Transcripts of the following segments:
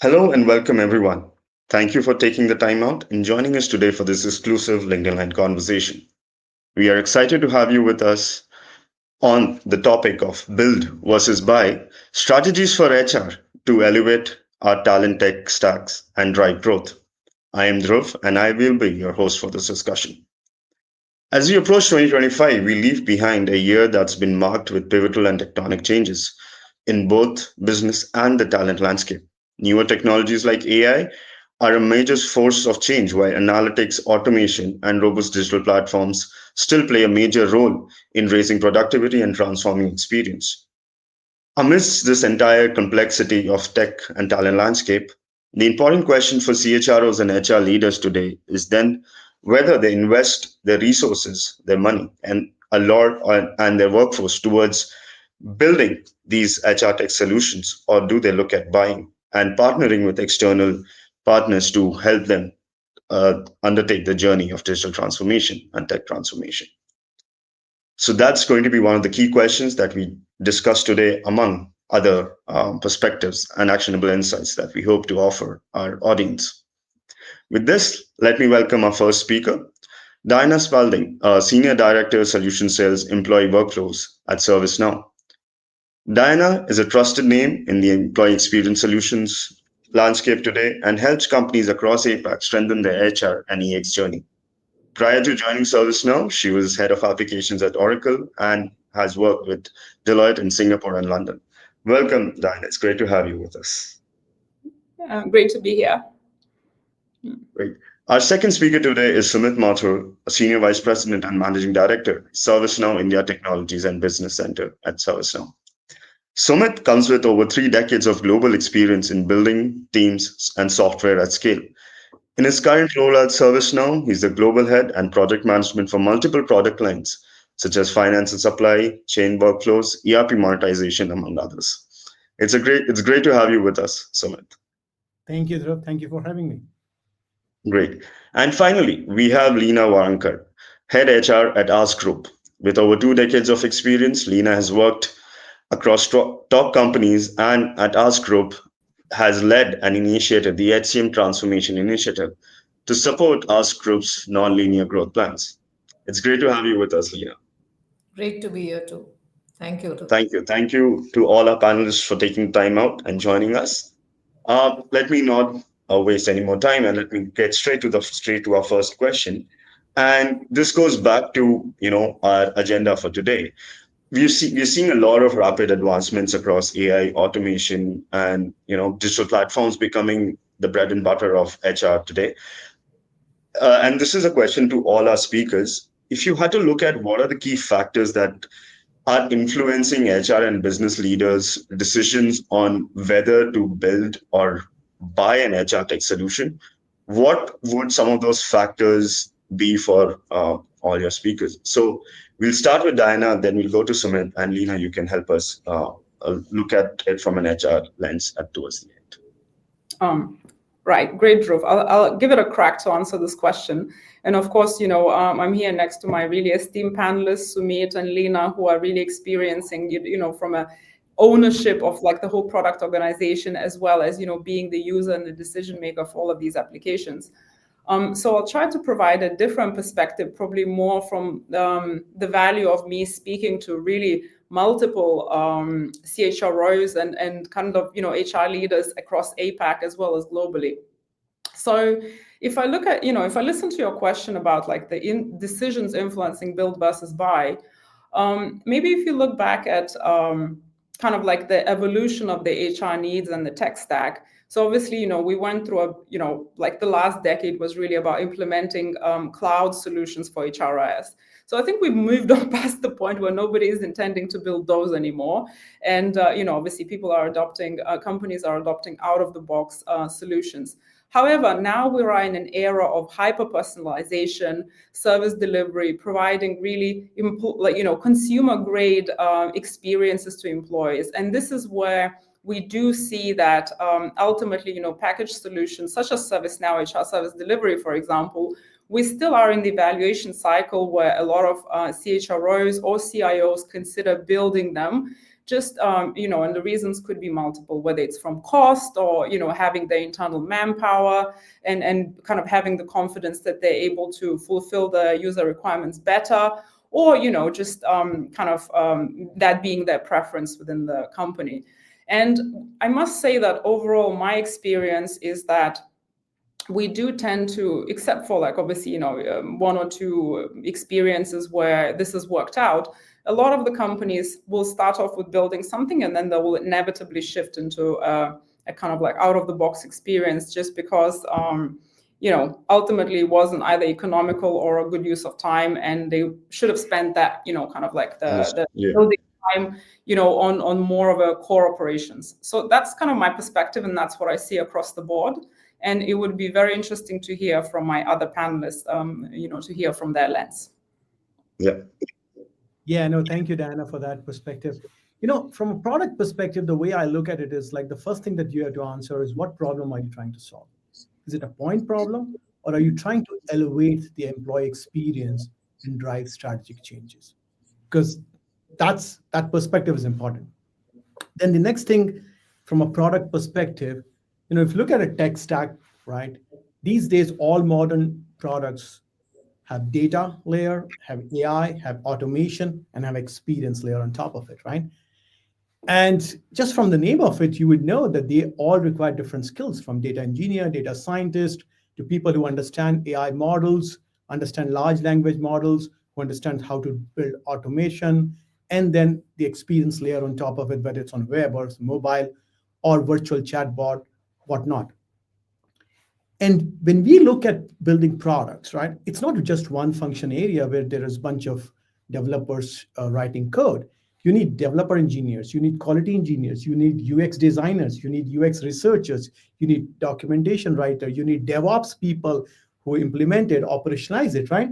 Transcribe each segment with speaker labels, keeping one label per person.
Speaker 1: Hello and welcome, everyone. Thank you for taking the time out and joining us today for this exclusive LinkedIn Line conversation. We are excited to have you with us on the topic of build versus buy strategies for HR to elevate our talent tech stacks and drive growth. I am Dhruv and I will be your host for this discussion. As we approach 2025, we leave behind a year that's been marked with pivotal and tectonic changes in both business and the talent landscape. Newer technologies like AI are a major force of change, while analytics, automation, and robust digital platforms still play a major role in raising productivity and transforming experience. Amidst this entire complexity of tech and talent landscape, the important question for CHROs and HR leaders today is then whether they invest their resources, their money, and a lot and their workforce towards building these HR tech solutions, or do they look at buying and partnering with external partners to help them undertake the journey of digital transformation and tech transformation? So that's going to be one of the key questions that we discuss today, among other perspectives and actionable insights that we hope to offer our audience. With this, let me welcome our first speaker, Diana Spalding, Senior Director, Solution Sales Employee Workflows at ServiceNow. Diana is a trusted name in the employee experience solutions landscape today and helps companies across APAC strengthen their HR and EX journey. Prior to joining ServiceNow, she was head of applications at Oracle and has worked with Deloitte in Singapore and London. Welcome, Diana. It's great to have you with us.
Speaker 2: Great to be here.
Speaker 1: Great. Our second speaker today is Sumit Mathur, a Senior Vice President and Managing Director, ServiceNow India Technologies and Business Center at ServiceNow. Sumit comes with over 3 decades of global experience in building teams and software at scale. In his current role at ServiceNow, he's the global head and project management for multiple product lines, such as finance and supply, chain workflows, ERP monetization, among others. It's great to have you with us, Sumit.
Speaker 3: Thank you, Dhruv. Thank you for having me.
Speaker 1: Great. And finally, we have Leena Warankar, head HR at Ask Group. With over 2 decades of experience, Leena has worked across top companies and at Ask Group has led and initiated the HCM Transformation Initiative to support Ask Group's non-linear growth plans. It's great to have you with us, Leena.
Speaker 4: Great to be here too. Thank you.
Speaker 1: Thank you. Thank you to all our panelists for taking time out and joining us. Let me not waste any more time and let me get straight to our first question. And this goes back to our agenda for today. We're seeing a lot of rapid advancements across AI, automation, and digital platforms becoming the bread and butter of HR today. And this is a question to all our speakers. If you had to look at what are the key factors that are influencing HR and business leaders' decisions on whether to build or buy an HR tech solution, what would some of those factors be for all your speakers? So we'll start with Diana, then we'll go to Sumit, and Leena, you can help us look at it from an HR lens towards the end.
Speaker 2: Right, great, Dhruv. I'll give it a crack to answer this question. And of course, I'm here next to my really esteemed panelists, Sumit and Leena, who are really experiencing, from a ownership of like the whole product organization, as well as, being the user and the decision maker for all of these applications. So I'll try to provide a different perspective, probably more from the value of me speaking to really multiple CHROs and kind of, HR leaders across APAC as well as globally. So if I look at, if I listen to your question about like the decisions influencing build versus buy, maybe if you look back at kind of like the evolution of the HR needs and the tech stack. So obviously, we went through like the last decade was really about implementing cloud solutions for HRIS. So I think we've moved on past the point where nobody is intending to build those anymore. And, obviously people are adopting, companies are adopting out of the box solutions. However, now we are in an era of hyper-personalization, service delivery, providing really consumer-grade experiences to employees. And this is where we do see that ultimately, packaged solutions such as ServiceNow HR Service Delivery, for example, we still are in the evaluation cycle where a lot of CHROs or CIOs consider building them just and the reasons could be multiple, whether it's from cost or having the internal manpower and kind of having the confidence that they're able to fulfill the user requirements better, or just that being their preference within the company. And I must say that overall, my experience is that we do tend to, except for like obviously one or two experiences where this has worked out, a lot of the companies will start off with building something and then they will inevitably shift into a kind of like out of the box experience, just because ultimately it wasn't either economical or a good use of time, and they should have spent that kind of like the
Speaker 1: Yeah.
Speaker 2: building time on more of a core operations. So that's kind of my perspective, and that's what I see across the board. And it would be very interesting to hear from my other panelists, to hear from their lens.
Speaker 1: Yeah.
Speaker 3: Yeah, no, thank you, Diana, for that perspective. From a product perspective, the way I look at it is like the first thing that you have to answer is, what problem are you trying to solve? Is it a point problem, or are you trying to elevate the employee experience and drive strategic changes? Because that perspective is important. Then the next thing, from a product perspective, if you look at a tech stack, right? These days, all modern products have data layer, have AI, have automation, and have experience layer on top of it, right? And just from the name of it, you would know that they all require different skills, from data engineer, data scientist, to people who understand AI models, understand large language models, who understand how to build automation, and then the experience layer on top of it, whether it's on web or mobile or virtual chatbot, whatnot. And when we look at building products, right, it's not just one function area where there is a bunch of developers writing code. You need developer engineers, you need quality engineers, you need UX designers, you need UX researchers, you need documentation writer, you need DevOps people who implement it, operationalize it, right?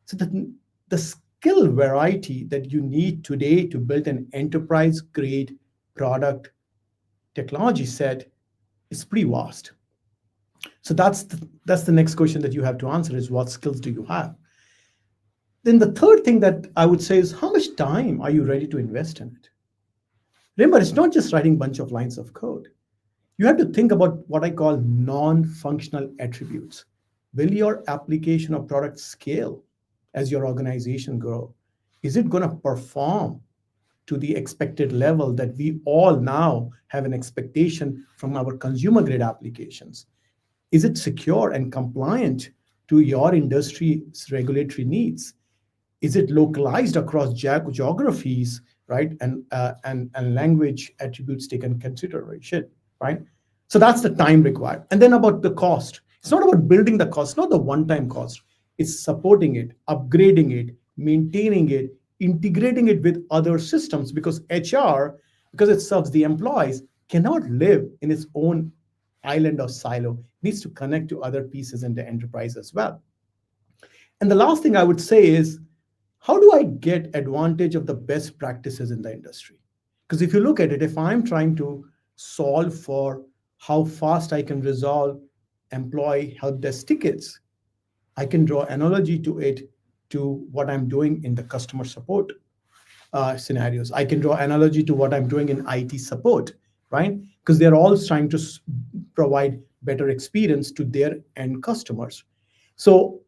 Speaker 3: So the skill variety that you need today to build an enterprise-grade product technology set is pretty vast. So that's the next question that you have to answer, is what skills do you have? Then the third thing that I would say is, how much time are you ready to invest in it? Remember, it's not just writing a bunch of lines of code. You have to think about what I call non-functional attributes. Will your application or product scale as your organization grow? Is it going to perform to the expected level that we all now have an expectation from our consumer grade applications? Is it secure and compliant to your industry's regulatory needs? Is it localized across geographies, right? And language attributes taken consideration, right? So that's the time required. And then about the cost. It's not about building the cost, not the one-time cost. It's supporting it, upgrading it, maintaining it, integrating it with other systems, because HR, because it serves the employees, cannot live in its own island or silo. It needs to connect to other pieces in the enterprise as well. And the last thing I would say is, how do I get advantage of the best practices in the industry? Because if you look at it, if I'm trying to solve for how fast I can resolve employee help desk tickets, I can draw analogy to it to what I'm doing in the customer support scenarios. I can draw analogy to what I'm doing in IT support, right? Because they're all trying to provide better experience to their end customers. So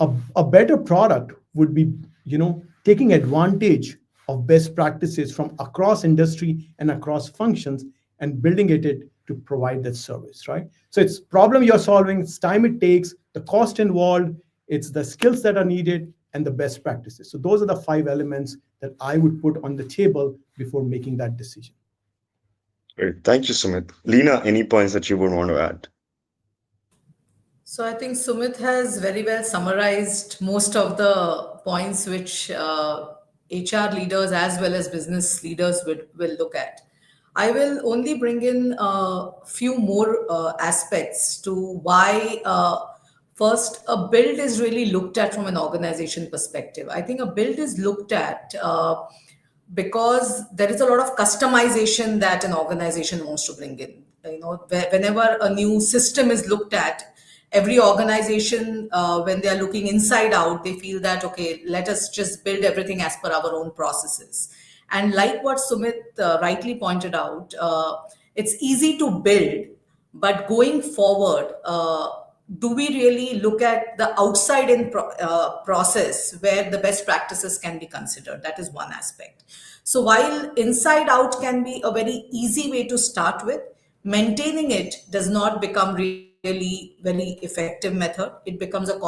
Speaker 3: a better product would be, taking advantage of best practices from across industry and across functions and building it to provide that service, right? So it's problem you're solving, it's time it takes, the cost involved, it's the skills that are needed, and the best practices. So those are the 5 elements that I would put on the table before making that decision.
Speaker 1: Great. Thank you, Sumit. Lena, any points that you would want to add?
Speaker 4: So I think Sumit has very well summarized most of the points which HR leaders as well as business leaders will look at. I will only bring in a few more aspects to why first a build is really looked at from an organization perspective. I think a build is looked at because there is a lot of customization that an organization wants to bring in. Whenever a new system is looked at, every organization, when they are looking inside out, they feel that, okay, let us just build everything as per our own processes. And like what Sumit rightly pointed out, it's easy to build, but going forward, do we really look at the outside in process where the best practices can be considered? That is one aspect. So while inside out can be a very easy way to start with, maintaining it does not become really very effective method. It becomes a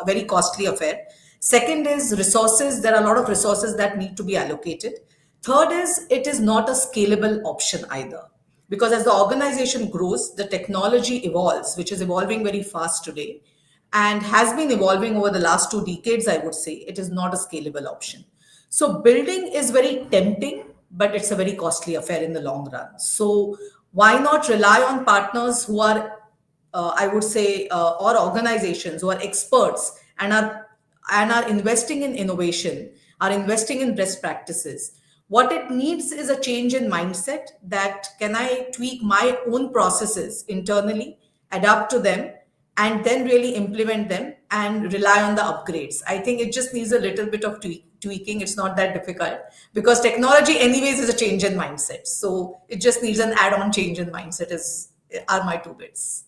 Speaker 4: very costly affair. Second is resources. There are a lot of resources that need to be allocated. Third is it is not a scalable option either, because as the organization grows, the technology evolves, which is evolving very fast today and has been evolving over the last 2 decades. I would say it is not a scalable option. So building is very tempting, but it's a very costly affair in the long run. So why not rely on partners who are, I would say, or organizations who are experts and are investing in innovation, are investing in best practices. What it needs is a change in mindset, that can I tweak my own processes internally, adapt to them, and then really implement them and rely on the upgrades. I think it just needs a little bit of tweaking. It's not that difficult, because technology anyways is a change in mindset. So it just needs an add-on change in mindset is are my 2 bits.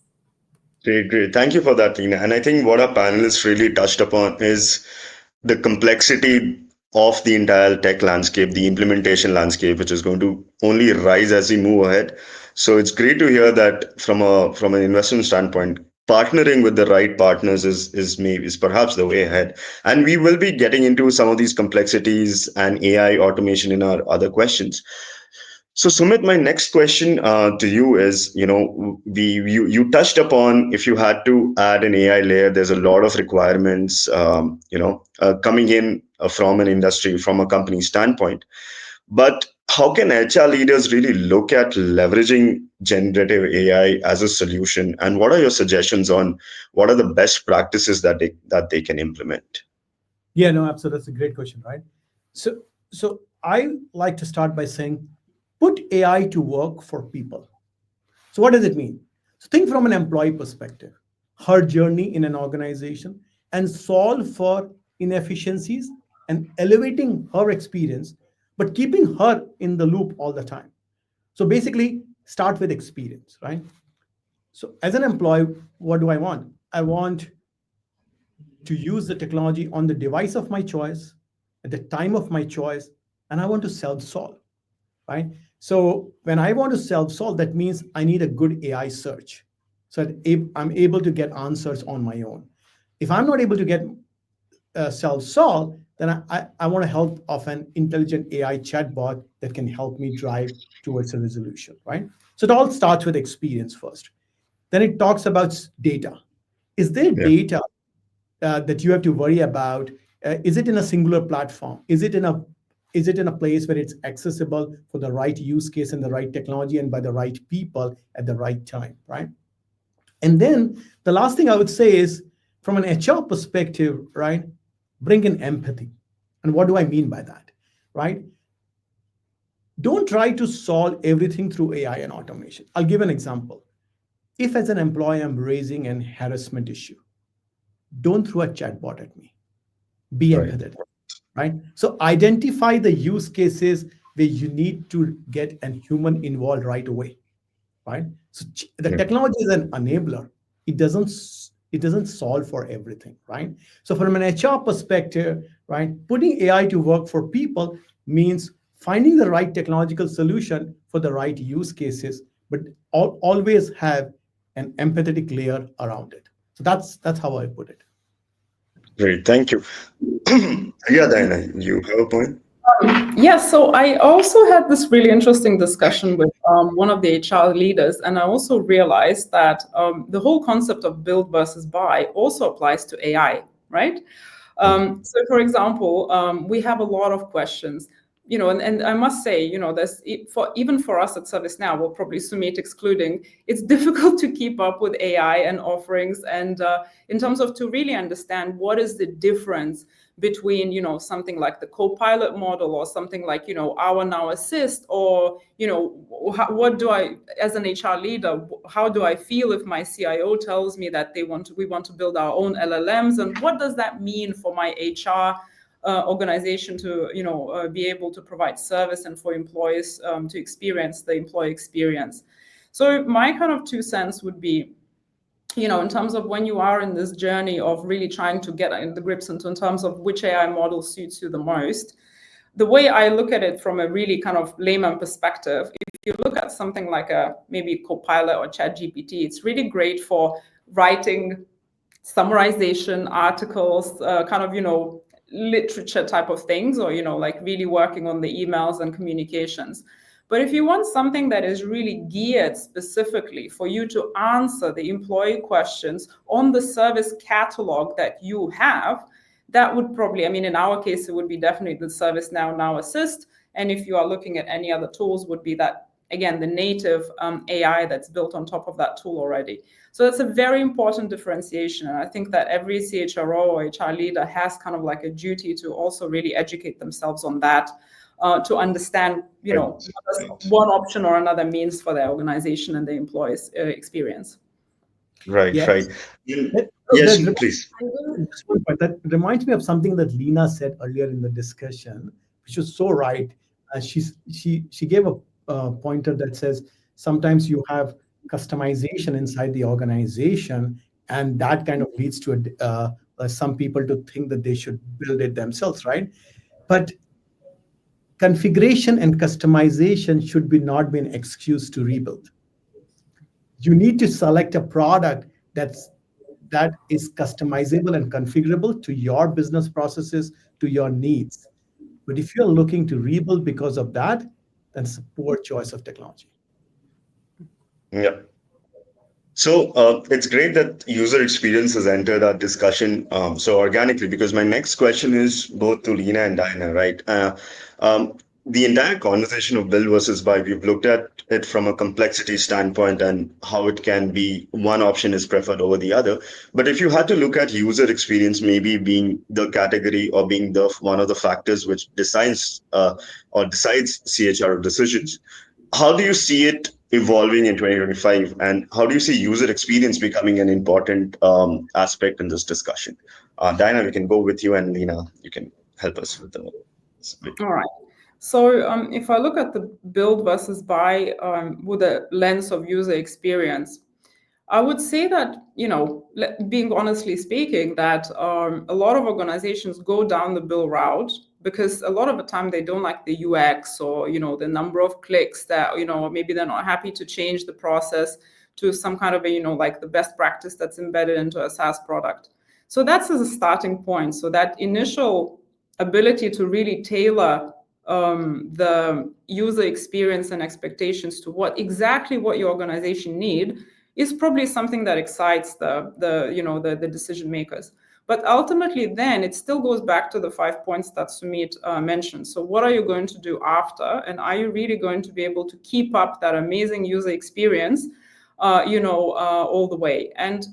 Speaker 1: Great, great. Thank you for that, Tina. And I think what our panelists really touched upon is the complexity of the entire tech landscape, the implementation landscape, which is going to only rise as we move ahead. So it's great to hear that from an investment standpoint, partnering with the right partners is perhaps the way ahead. And we will be getting into some of these complexities and AI automation in our other questions. So Sumit, my next question to you is, you touched upon, if you had to add an AI layer, there's a lot of requirements, coming in from an industry, from a company standpoint. But how can HR leaders really look at leveraging generative AI as a solution? And what are your suggestions on what are the best practices that they can implement?
Speaker 3: Yeah, no, absolutely. That's a great question, right? So, so I like to start by saying, put AI to work for people. So, what does it mean? So, think from an employee perspective, her journey in an organization, and solve for inefficiencies and elevating her experience, but keeping her in the loop all the time. So, basically, start with experience, right? So, as an employee, what do I want? I want to use the technology on the device of my choice, at the time of my choice, and I want to self solve, right? So when I want to self solve, that means I need a good AI search. So that I'm able to get answers on my own. If I'm not able to get self solve, then I want to help of an intelligent AI chatbot that can help me drive towards a resolution, right? So it all starts with experience first. Then it talks about data. Is there
Speaker 1: Yeah.
Speaker 3: data that you have to worry about? Is it in a singular platform? Is it in a place where it's accessible for the right use case and the right technology and by the right people at the right time, right? And then the last thing I would say is, from an HR perspective, right, bring in empathy. And what do I mean by that, right? Don't try to solve everything through AI and automation. I'll give an example. If as an employee I'm raising an harassment issue, don't throw a chatbot at me. Be
Speaker 1: Right.
Speaker 3: empathetic, right? So identify the use cases where you need to get a human involved right away, right? So the
Speaker 1: Yeah.
Speaker 3: technology is an enabler. It doesn't solve for everything, right? So from an HR perspective, right, putting AI to work for people means finding the right technological solution for the right use cases, but always have an empathetic layer around it. So that's how I put it.
Speaker 1: Great. Thank you. Yeah, Diana, you have a point?
Speaker 2: Yeah, so I also had this really interesting discussion with one of the HR leaders, and I also realized that the whole concept of build versus buy also applies to AI, right? So, for example, we have a lot of questions, and I must say, there's even for us at ServiceNow, we'll probably Sumit excluding, it's difficult to keep up with AI and offerings, and in terms of to really understand what is the difference between something like the co-pilot model or something like our Now Assist, or what do I, as an HR leader, how do I feel if my CIO tells me that we want to build our own LLMs, and what does that mean for my HR organization to be able to provide service and for employees to experience the employee experience. So my kind of 2 cents would be, in terms of when you are in this journey of really trying to get in the grips into in terms of which AI model suits you the most, the way I look at it from a really kind of layman perspective, if you look at something like maybe Copilot or ChatGPT, it's really great for writing summarization articles, kind of, literature type of things, or, like really working on the emails and communications. But if you want something that is really geared specifically for you to answer the employee questions on the service catalog that you have, that would probably, in our case, it would be definitely the ServiceNow Now Assist. And if you are looking at any other tools, would be that, again, the native AI that's built on top of that tool already. So that's a very important differentiation. And I think that every CHRO or HR leader has kind of like a duty to also really educate themselves on that, to understand, what one option or another means for their organization and the employees' experience.
Speaker 1: Right,
Speaker 3: Yes.
Speaker 1: right. Yes, please.
Speaker 3: That reminds me of something that Lena said earlier in the discussion, which was so right. She gave a pointer that says sometimes you have customization inside the organization, and that kind of leads to some people to think that they should build it themselves, right? But configuration and customization should not be an excuse to rebuild. You need to select a product that is customizable and configurable to your business processes, to your needs. But if you're looking to rebuild because of that, then it's a poor choice of technology.
Speaker 1: Yeah. So it's great that user experience has entered our discussion so organically, because my next question is both to Lena and Diana, right? The entire conversation of build versus buy, we've looked at it from a complexity standpoint and how it can be one option is preferred over the other. But if you had to look at user experience, maybe being the category or being the one of the factors which decides CHR decisions, how do you see it evolving in 2025, and how do you see user experience becoming an important aspect in this discussion? Diana, we can go with you, and Lena, you can help us with the split.
Speaker 2: All right. So if I look at the build versus buy with a lens of user experience, I would say that, being honestly speaking, that a lot of organizations go down the build route because a lot of the time they don't like the UX or, the number of clicks that, maybe they're not happy to change the process to some kind of a, like the best practice that's embedded into a SaaS product. So that's as a starting point. So that initial ability to really tailor the user experience and expectations to what your organization need is probably something that excites the decision makers. But ultimately, then it still goes back to the 5 points that Sumit mentioned. So what are you going to do after? And are you really going to be able to keep up that amazing user experience, all the way? And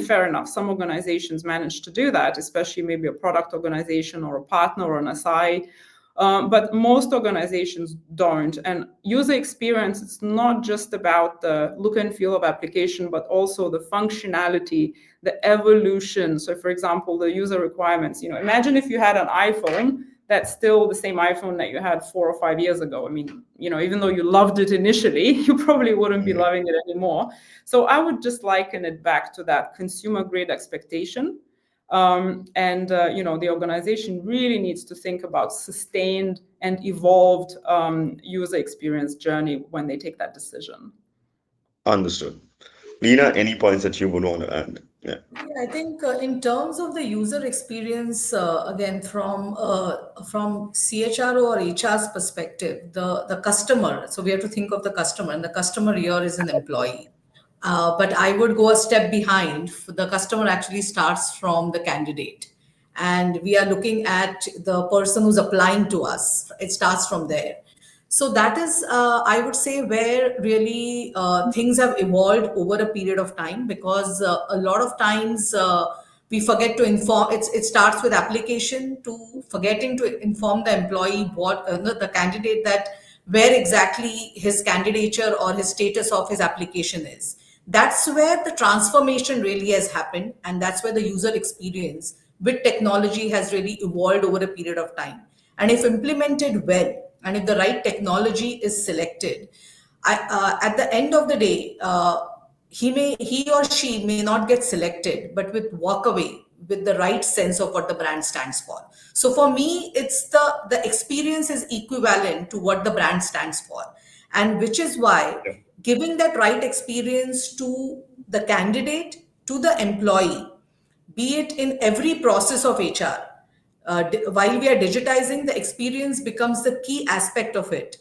Speaker 2: fair enough. Some organizations manage to do that, especially maybe a product organization or a partner or an SI. But most organizations don't. And user experience, it's not just about the look and feel of application, but also the functionality, the evolution. So for example, the user requirements, imagine if you had an iPhone that's still the same iPhone that you had 4 or 5 years ago. Even though you loved it initially, you probably wouldn't be loving it anymore. So I would just liken it back to that consumer grade expectation. The organization really needs to think about sustained and evolved user experience journey when they take that decision.
Speaker 1: Understood. Lena, any points that you would want to add? Yeah.
Speaker 4: I think in terms of the user experience, again from CHRO or HR's perspective, the customer. So we have to think of the customer, and the customer here is an employee. But I would go a step behind. The customer actually starts from the candidate, and we are looking at the person who's applying to us. It starts from there. So that is, I would say, where really things have evolved over a period of time, because a lot of times we forget to inform. It starts with application to forgetting to inform the employee the candidate, that where exactly his candidature or his status of his application is. That's where the transformation really has happened, and that's where the user experience with technology has really evolved over a period of time. And if implemented well, and if the right technology is selected, at the end of the day, he or she may not get selected, but with walk away with the right sense of what the brand stands for. So for me, it's the experience is equivalent to what the brand stands for, and which is why
Speaker 1: Yeah.
Speaker 4: giving that right experience to the candidate, to the employee, be it in every process of HR. While we are digitizing, the experience becomes the key aspect of it.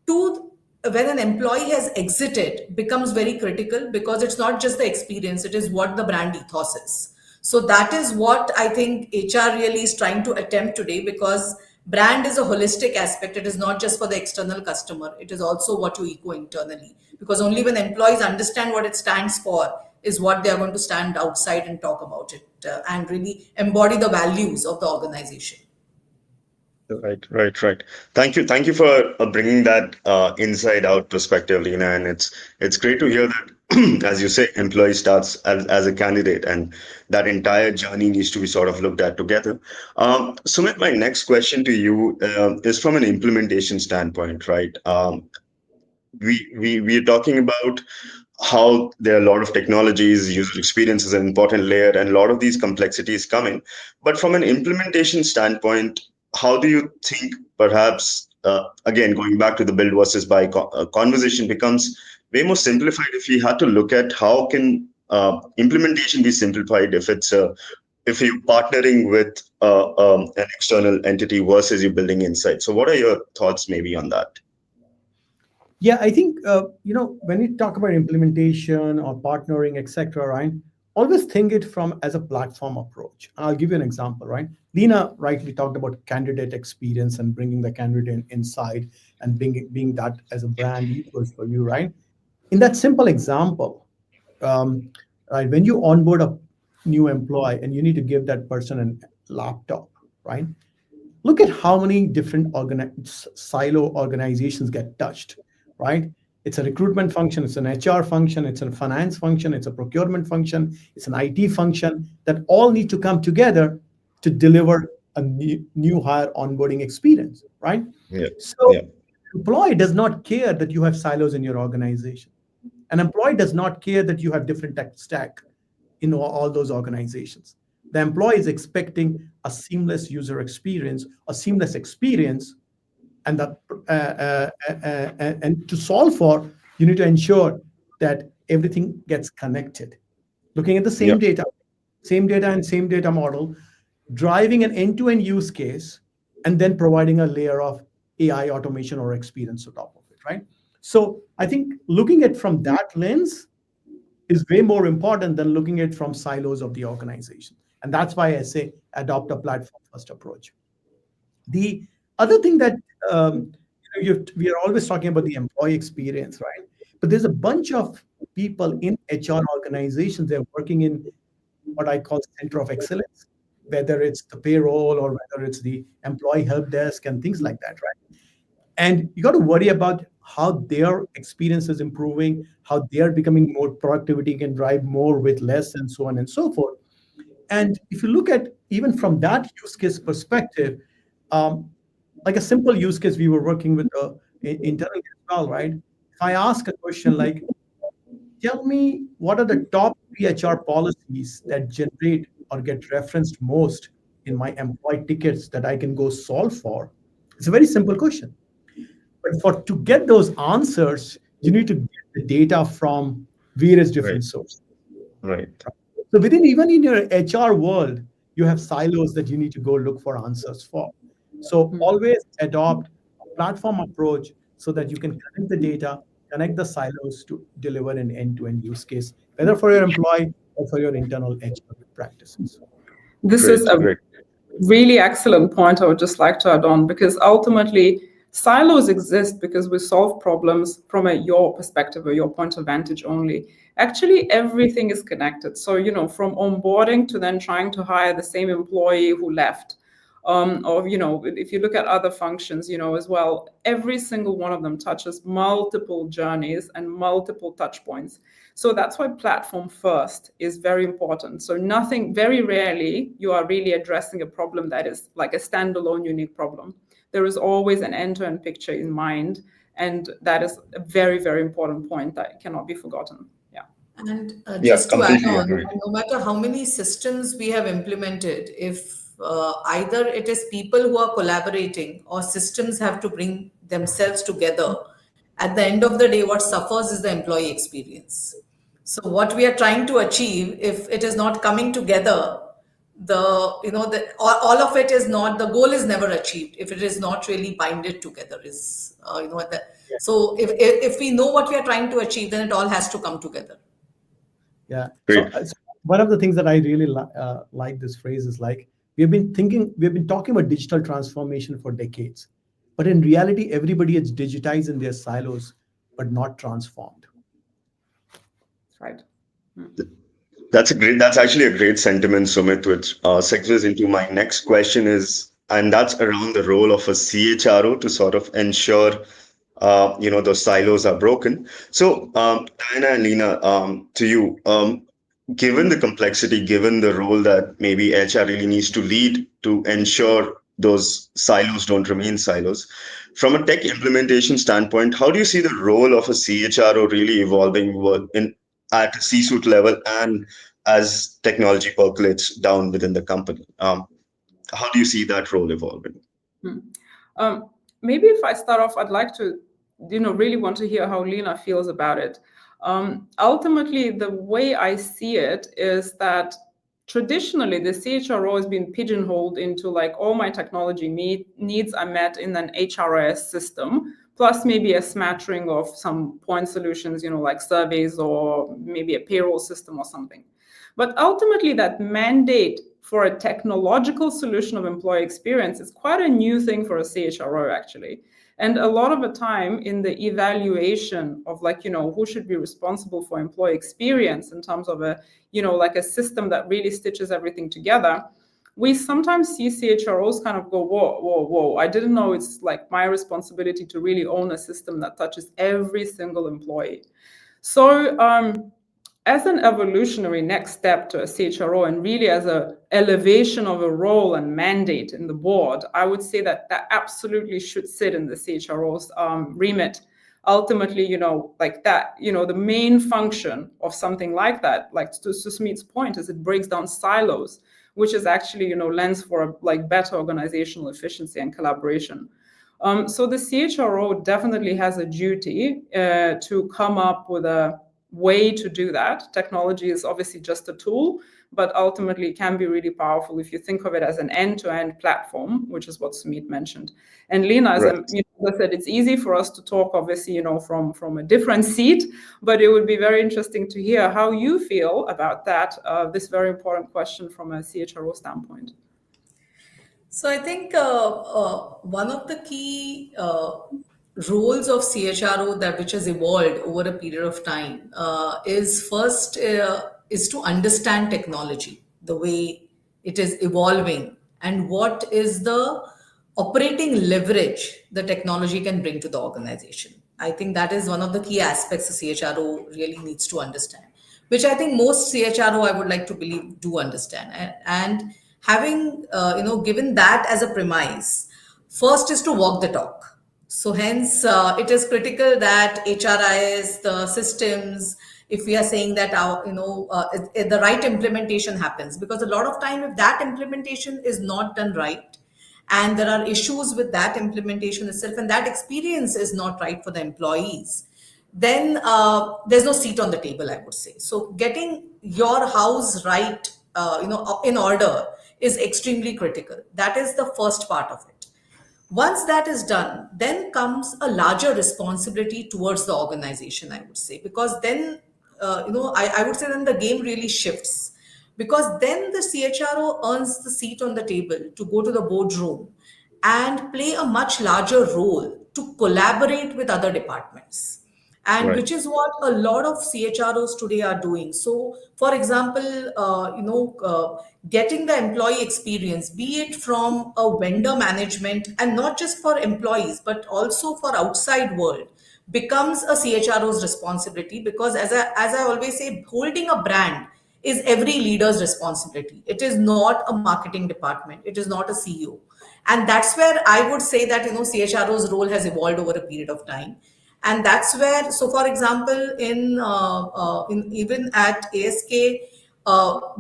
Speaker 4: To when an employee has exited becomes very critical, because it's not just the experience, it is what the brand ethos is. So that is what I think HR really is trying to attempt today, because brand is a holistic aspect. It is not just for the external customer, it is also what you echo internally, because only when employees understand what it stands for is what they are going to stand outside and talk about it, and really embody the values of the organization.
Speaker 1: Right, right, right. Thank you for bringing that inside out perspective, Lena. And it's great to hear that, as you say, employee starts as a candidate, and that entire journey needs to be sort of looked at together. Sumit, my next question to you is from an implementation standpoint, right? We are talking about how there are a lot of technologies, user experience is an important layer, and a lot of these complexities come in. But from an implementation standpoint, how do you think perhaps, again, going back to the build versus buy conversation becomes way more simplified if we had to look at how can implementation be simplified if you're partnering with an external entity versus you building inside. So what are your thoughts maybe on that?
Speaker 3: Yeah, I think when we talk about implementation or partnering, etc., right? Always think it from as a platform approach. I'll give you an example, right? Lena rightly talked about candidate experience and bringing the candidate inside and being that as a brand equals for you, right? In that simple example, um, right, when you onboard a new employee and you need to give that person a laptop, right? Look at how many different silo organizations get touched, right? It's a recruitment function, it's an HR function, it's a finance function, it's a procurement function, it's an IT function that all need to come together to deliver a new hire onboarding experience, right?
Speaker 1: Yeah,
Speaker 3: So
Speaker 1: yeah,
Speaker 3: employee does not care that you have silos in your organization. An employee does not care that you have different tech stack in all those organizations. The employee is expecting a seamless user experience, a seamless experience, and and to solve for, you need to ensure that everything gets connected. Looking at the
Speaker 1: yeah,
Speaker 3: same data and same data model, driving an end-to-end use case, and then providing a layer of AI automation or experience on top of it, right? So I think looking at from that lens is way more important than looking at from silos of the organization. And that's why I say adopt a platform first approach. The other thing that we are always talking about the employee experience, right? But there's a bunch of people in HR organizations, they're working in what I call center of excellence, whether it's the payroll or whether it's the employee help desk and things like that, right? And you got to worry about how their experience is improving, how they are becoming more productivity, can drive more with less, and so on and so forth. And if you look at even from that use case perspective, um, like a simple use case, we were working with internally as well, right? If I ask a question like, tell me what are the top three HR policies that generate or get referenced most in my employee tickets that I can go solve for? It's a very simple question. But for to get those answers, you need to get the data from various
Speaker 1: right,
Speaker 3: different sources.
Speaker 1: right.
Speaker 3: So within even in your HR world, you have silos that you need to go look for answers for. So always adopt a platform approach so that you can connect the data, connect the silos to deliver an end-to-end use case, whether for your employee or for your internal HR practices.
Speaker 2: This is
Speaker 1: Great,
Speaker 2: a
Speaker 1: great.
Speaker 2: really excellent point I would just like to add on, because ultimately silos exist because we solve problems from your perspective or your point of vantage only. Actually, everything is connected. So, from onboarding to then trying to hire the same employee who left. or if you look at other functions, as well, every single one of them touches multiple journeys and multiple touch points. So that's why platform first is very important. So very rarely you are really addressing a problem that is like a standalone unique problem. There is always an end-to-end picture in mind, and that is a very, very important point that cannot be forgotten. Yeah.
Speaker 4: And
Speaker 1: Yeah,
Speaker 4: just to add
Speaker 1: completely
Speaker 4: on,
Speaker 1: agree.
Speaker 4: no matter how many systems we have implemented, if either it is people who are collaborating or systems have to bring themselves together, at the end of the day, what suffers is the employee experience. So what we are trying to achieve, if it is not coming together, all of it is not, the goal is never achieved if it is not really binded together. So if we know what we are trying to achieve, then it all has to come together.
Speaker 3: Yeah. So,
Speaker 1: Great.
Speaker 3: so one of the things that I really like this phrase is like we've been talking about digital transformation for decades, but in reality, everybody is digitized in their silos, but not transformed.
Speaker 2: That's right.
Speaker 1: That's actually a great sentiment, Sumit, which segues into my next question and that's around the role of a CHRO to sort of ensure, those silos are broken. So, Diana and Lena, to you, given the complexity, given the role that maybe HR really needs to lead to ensure those silos don't remain silos, from a tech implementation standpoint, how do you see the role of a CHRO really evolving at a C-suite level and as technology percolates down within the company? How do you see that role evolving?
Speaker 2: Hmm. Maybe if I start off, I'd like to, really want to hear how Lena feels about it. Ultimately, the way I see it is that traditionally the CHRO has been pigeonholed into like all my technology needs are met in an HRIS system, plus maybe a smattering of some point solutions, like surveys or maybe a payroll system or something. But ultimately, that mandate for a technological solution of employee experience is quite a new thing for a CHRO, actually. And a lot of the time in the evaluation of who should be responsible for employee experience in terms of like a system that really stitches everything together, we sometimes see CHROs kind of go, whoa, whoa, whoa. I didn't know it's like my responsibility to really own a system that touches every single employee. So as an evolutionary next step to a CHRO and really as an elevation of a role and mandate in the board, I would say that absolutely should sit in the CHRO's remit. Ultimately, like that, the main function of something like that, like to Sumit's point, is it breaks down silos, which is actually, lends for like better organizational efficiency and collaboration. So the CHRO definitely has a duty to come up with a way to do that. Technology is obviously just a tool, but ultimately it can be really powerful if you think of it as an end-to-end platform, which is what Sumit mentioned. And Lena, as
Speaker 1: Right.
Speaker 2: I said, it's easy for us to talk, obviously, from a different seat, but it would be very interesting to hear how you feel about that, this very important question from a CHRO standpoint.
Speaker 4: So I think one of the key roles of CHRO that which has evolved over a period of time is to understand technology, the way it is evolving, and what is the operating leverage the technology can bring to the organization. I think that is one of the key aspects the CHRO really needs to understand, which I think most CHRO, I would like to believe, do understand. And having given that as a premise, first is to walk the talk. So hence, it is critical that HRIS, the systems, if we are saying that the right implementation happens, because a lot of time, if that implementation is not done right, and there are issues with that implementation itself, and that experience is not right for the employees, then there's no seat on the table, I would say. So getting your house right, in order is extremely critical. That is the first part of it. Once that is done, then comes a larger responsibility towards the organization, I would say, because then, I would say then the game really shifts, because then the CHRO earns the seat on the table to go to the boardroom and play a much larger role to collaborate with other departments. and
Speaker 1: Right.
Speaker 4: which is what a lot of CHROs today are doing. So, for example, getting the employee experience, be it from a vendor management and not just for employees, but also for outside world, becomes a CHRO's responsibility, because as I always say, holding a brand is every leader's responsibility. It is not a marketing department. It is not a CEO. And that's where I would say that, CHRO's role has evolved over a period of time. And that's where, so for example, in even at ASK,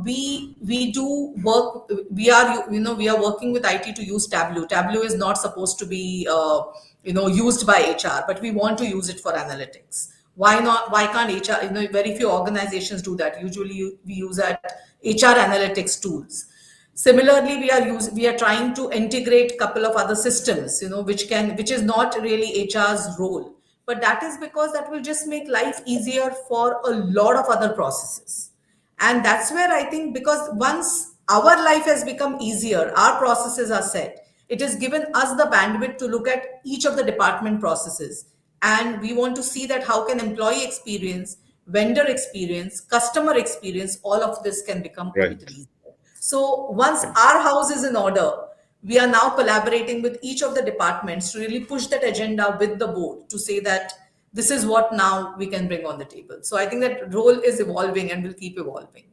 Speaker 4: we do work. We are working with IT to use Tableau. Tableau is not supposed to be used by HR, but we want to use it for analytics. Why not? Why can't HR? Very few organizations do that. Usually, we use at HR analytics tools. Similarly, we are trying to integrate a couple of other systems, which is not really HR's role, but that is because that will just make life easier for a lot of other processes. And that's where I think, because once our life has become easier, our processes are set, it has given us the bandwidth to look at each of the department processes. And we want to see that how can employee experience, vendor experience, customer experience, all of this can become a little
Speaker 1: Right.
Speaker 4: easier. So once our house is in order, we are now collaborating with each of the departments to really push that agenda with the board to say that this is what now we can bring on the table. So I think that role is evolving and will keep evolving.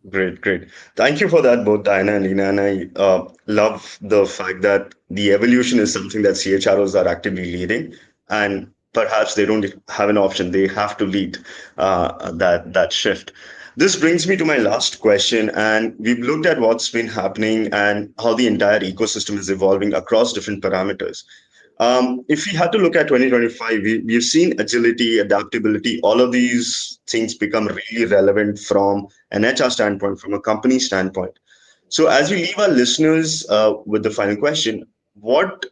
Speaker 1: Great, great. Thank you for that, both Diana and Lina. And I love the fact that the evolution is something that CHROs are actively leading, and perhaps they don't have an option; they have to lead that shift. This brings me to my last question, and we've looked at what's been happening and how the entire ecosystem is evolving across different parameters. If we had to look at 2025, we've seen agility, adaptability, all of these things become really relevant from an HR standpoint, from a company standpoint. So, as we leave our listeners with the final question, what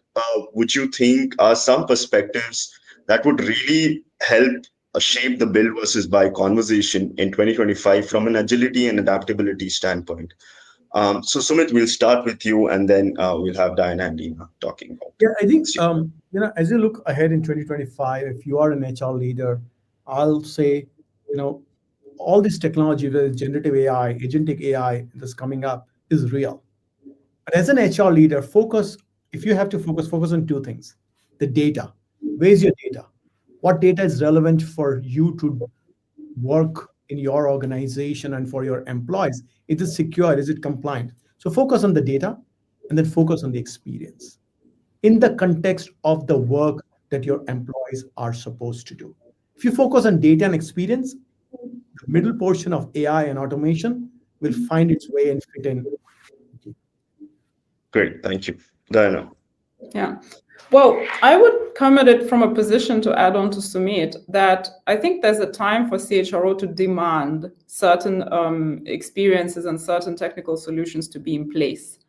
Speaker 1: would you think are some perspectives that would really help shape the build versus buy conversation in 2025 from an agility and adaptability standpoint? So, Sumit, we'll start with you, and then we'll have Diana and Dina talking about
Speaker 3: Yeah, I think
Speaker 1: this.
Speaker 3: as you look ahead in 2025, if you are an HR leader, I'll say, you know, all this technology, whether it's generative AI, agentic AI that's coming up, is real. But as an HR leader, focus, if you have to focus on two things: the data. Where's your data? What data is relevant for you to work in your organization and for your employees? Is it secure? Is it compliant? So focus on the data and then focus on the experience in the context of the work that your employees are supposed to do. If you focus on data and experience, the middle portion of AI and automation will find its way and fit in.
Speaker 1: Great, thank you. Diana.
Speaker 2: Yeah. Well, I would come at it from a position to add on to Sumit that I think there's a time for CHRO to demand certain experiences and certain technical solutions to be in place.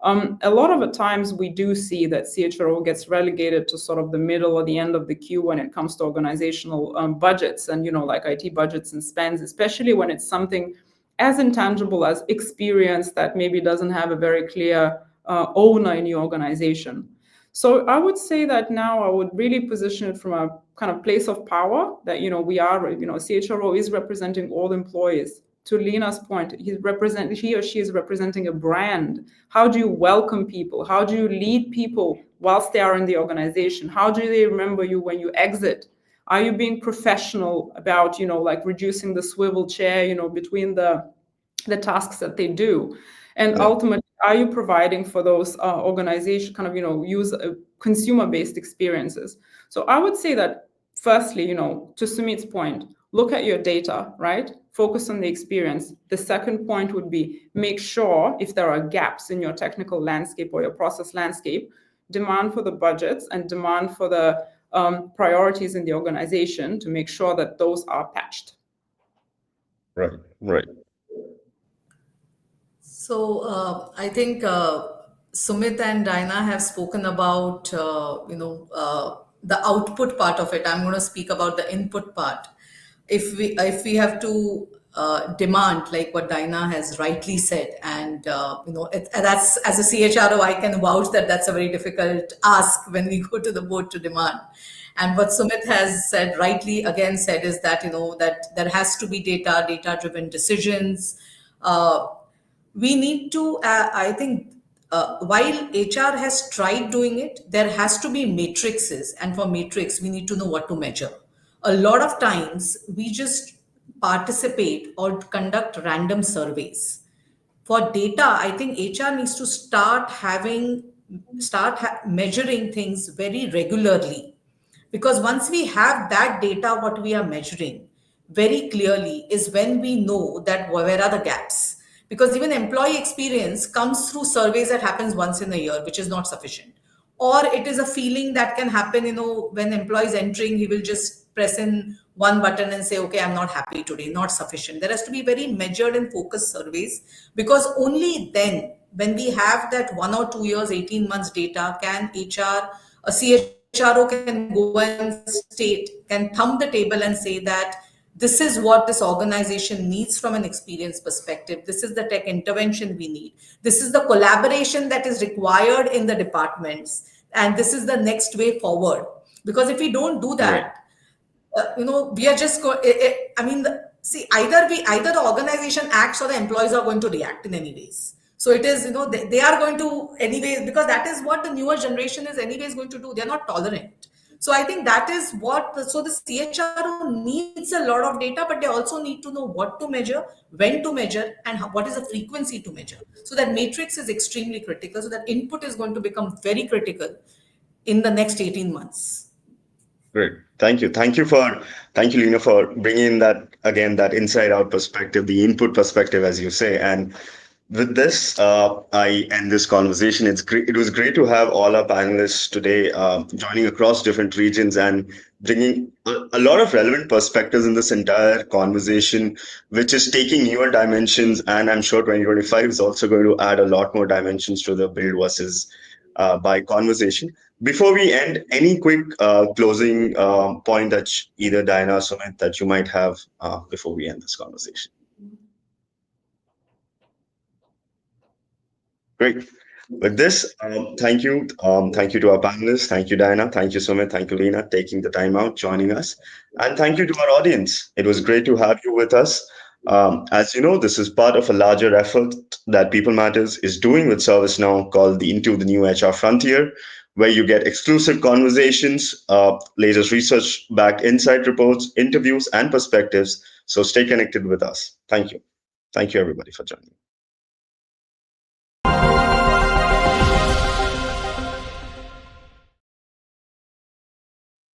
Speaker 2: A lot of the times we do see that CHRO gets relegated to sort of the middle or the end of the queue when it comes to organizational budgets and, like IT budgets and spends, especially when it's something as intangible as experience that maybe doesn't have a very clear owner in your organization. So I would say that now I would really position it from a kind of place of power that, we are, CHRO is representing all employees. To Lena's point, he or she is representing a brand. How do you welcome people? How do you lead people whilst they are in the organization? How do they remember you when you exit? Are you being professional about, like reducing the swivel chair, between the tasks that they do? And
Speaker 1: Yeah.
Speaker 2: ultimately, are you providing for those organization kind of, use consumer-based experiences? So I would say that firstly, to Sumit's point, look at your data, right? Focus on the experience. The second point would be make sure if there are gaps in your technical landscape or your process landscape, demand for the budgets and demand for the priorities in the organization to make sure that those are patched.
Speaker 1: Right, right.
Speaker 4: So I think Sumit and Diana have spoken about the output part of it. I'm going to speak about the input part. If we have to demand, like what Diana has rightly said, and that's, as a CHRO, I can vouch that that's a very difficult ask when we go to the board to demand. And what Sumit has said, rightly again said, is that, that there has to be data-driven decisions. Uh, we need to, I think, while HR has tried doing it, there has to be matrices. And for matrix, we need to know what to measure. A lot of times, we just participate or conduct random surveys. For data, I think HR needs to measuring things very regularly, because once we have that data, what we are measuring very clearly is when we know that where are the gaps. Because even employee experience comes through surveys that happens once in a year, which is not sufficient. Or it is a feeling that can happen, when employee is entering, he will just press in one button and say, okay, I'm not happy today. Not sufficient. There has to be very measured and focused surveys, because only then, when we have that 1 or 2 years, 18 months data, can a CHRO can go and can thumb the table and say that this is what this organization needs from an experience perspective. This is the tech intervention we need. This is the collaboration that is required in the departments. And this is the next way forward. Because if we don't do
Speaker 1: Right.
Speaker 4: that, we are just I mean, see, either the organization acts or the employees are going to react in any ways. So it is, they are going to anyways, because that is what the newer generation is anyways going to do. They're not tolerant. So I think that is so the CHRO needs a lot of data, but they also need to know what to measure, when to measure, and what is the frequency to measure. So that matrix is extremely critical. So that input is going to become very critical in the next 18 months.
Speaker 1: Great. Thank you, Lena, for bringing in that again, that inside out perspective, the input perspective, as you say. And with this, I end this conversation. It's great. It was great to have all our panelists today joining across different regions and bringing a lot of relevant perspectives in this entire conversation, which is taking newer dimensions. And I'm sure 2025 is also going to add a lot more dimensions to the build versus buy conversation. Before we end, any quick closing point that either Diana or Sumit that you might have before we end this conversation? Great. With this, thank you. Thank you to our panelists. Thank you, Diana. Thank you, Sumit. Thank you, Lena, taking the time out, joining us. And thank you to our audience. It was great to have you with us. As you know, this is part of a larger effort that People Matters is doing with ServiceNow called the Into the New HR Frontier, where you get exclusive conversations, latest research-backed insight reports, interviews, and perspectives. So stay connected with us. Thank you. Thank you, everybody, for joining.